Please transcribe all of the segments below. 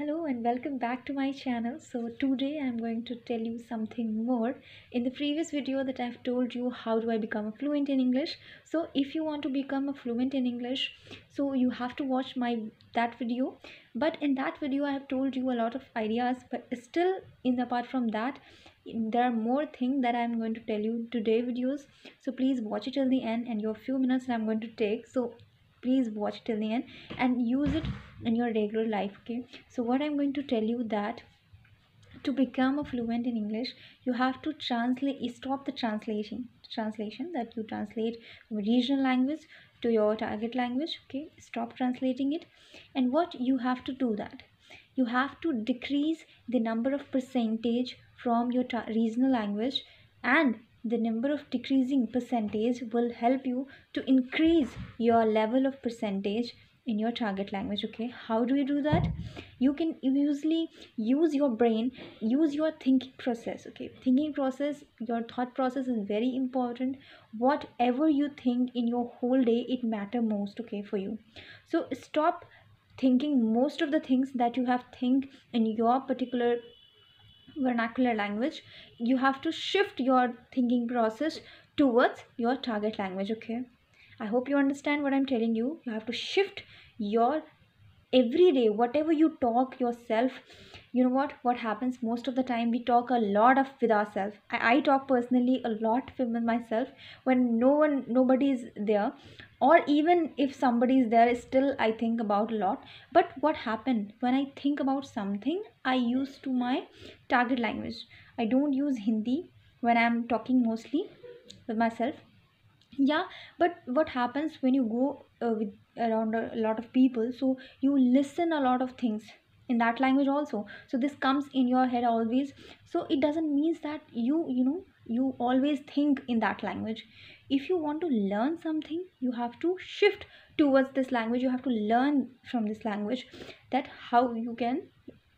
Hello and welcome back to my channel. So today I'm going to tell you something more. In the previous video that I've told you how do I become a fluent in English. So if you want to become a fluent in English, so you have to watch that video. But in that video I have told you a lot of ideas, but still apart from that there are more things that I'm going to tell you today videos. So please watch it till the end, and your few minutes that I'm going to take. So please watch till the end and use it in your regular life. Okay, so what I'm going to tell you that to become a fluent in English, you have to stop the translation that you translate from a regional language to your target language. Okay, stop translating it. And what you have to do, that you have to decrease the number of percentage from your regional language, and the number of decreasing percentage will help you to increase your level of percentage in your target language. Okay, how do you do that? You can usually use your brain, use your thinking process. Okay, thinking process, your thought process is very important. Whatever you think in your whole day, it matter most, okay, for you. So stop thinking most of the things that you have think in your particular vernacular language. You have to shift your thinking process towards your target language. Okay, I hope you understand what I'm telling you. You have to shift your every day whatever you talk yourself. You know what happens most of the time, we talk a lot of with ourselves. I talk personally a lot with myself when nobody is there, or even if somebody is there, still I think about a lot. But what happened when I think about something, I use to my target language. I don't use Hindi when I'm talking mostly with myself. Yeah, but what happens when you go with around a lot of people, so you listen a lot of things in that language also, so this comes in your head always. So it doesn't mean that you always think in that language. If you want to learn something, you have to shift towards this language. You have to learn from this language, that how you can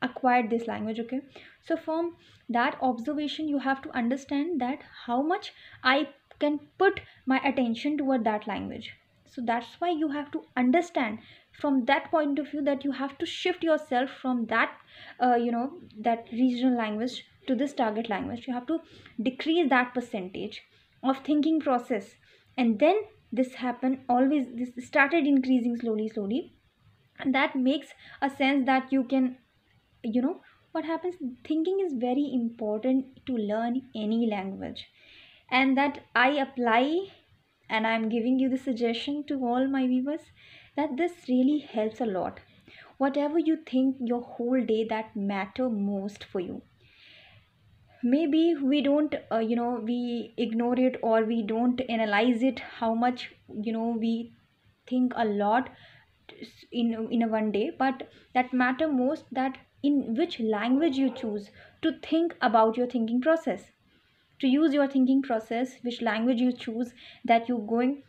acquire this language. Okay, so from that observation you have to understand that how much I can put my attention toward that language. So that's why you have to understand from that point of view, that you have to shift yourself from that that regional language to this target language. You have to decrease that percentage of thinking process, and then this happen always, this started increasing slowly, and that makes a sense that you can, you know what happens, thinking is very important to learn any language. And that I apply, and I'm giving you the suggestion to all my viewers, that this really helps a lot. Whatever you think your whole day that matter most for you, maybe we don't we ignore it, or we don't analyze it how much we think a lot in a one day. But that matter most, that in which language you choose to think about your thinking process, to use your thinking process, which language you choose, that you going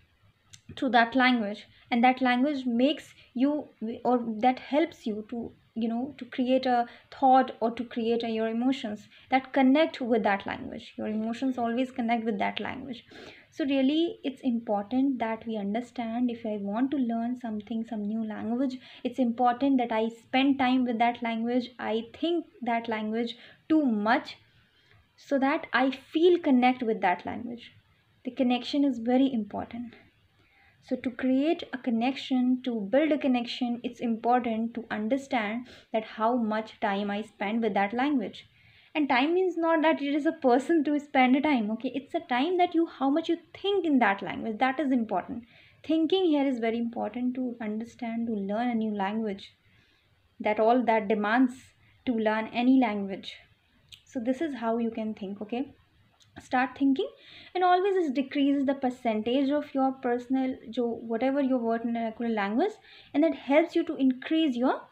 through that language. And that language makes you, or that helps you to to create a thought, or to create your emotions that connect with that language. Your emotions always connect with that language. So really it's important that we understand, if I want to learn something, some new language, it's important that I spend time with that language, I think that language too much, so that I feel connect with that language. The connection is very important. So to create a connection, to build a connection, it's important to understand that how much time I spend with that language. And time means not that it is a person to spend a time, okay? It's a time that you, how much you think in that language, that is important. Thinking here is very important to understand, to learn a new language. That all that demands to learn any language. So this is how you can think. Okay, start thinking, and always it decreases the percentage of your personal whatever your vernacular language, and that helps you to increase your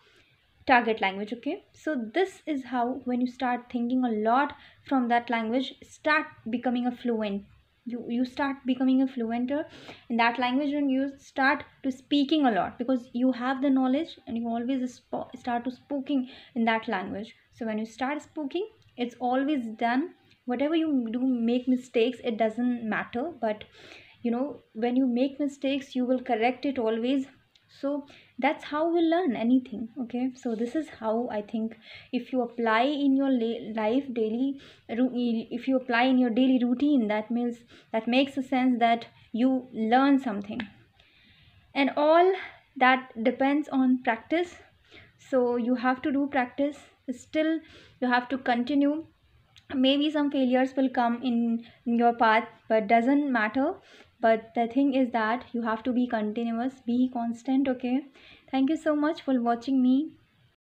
target language. Okay, so this is how, when you start thinking a lot from that language, start becoming a fluent. You start becoming a fluenter in that language, and you start to speaking a lot, because you have the knowledge and you always start to speaking in that language. So when you start speaking, it's always done. Whatever you do, make mistakes, it doesn't matter, but when you make mistakes, you will correct it always. So that's how we learn anything. Okay, so this is how I think, if you apply in your life daily, if you apply in your daily routine, that means that makes a sense that you learn something. And all that depends on practice. So you have to do practice. Still, you have to continue. Maybe some failures will come in your path, but doesn't matter. But the thing is that you have to be continuous, be constant. Okay, thank you so much for watching me.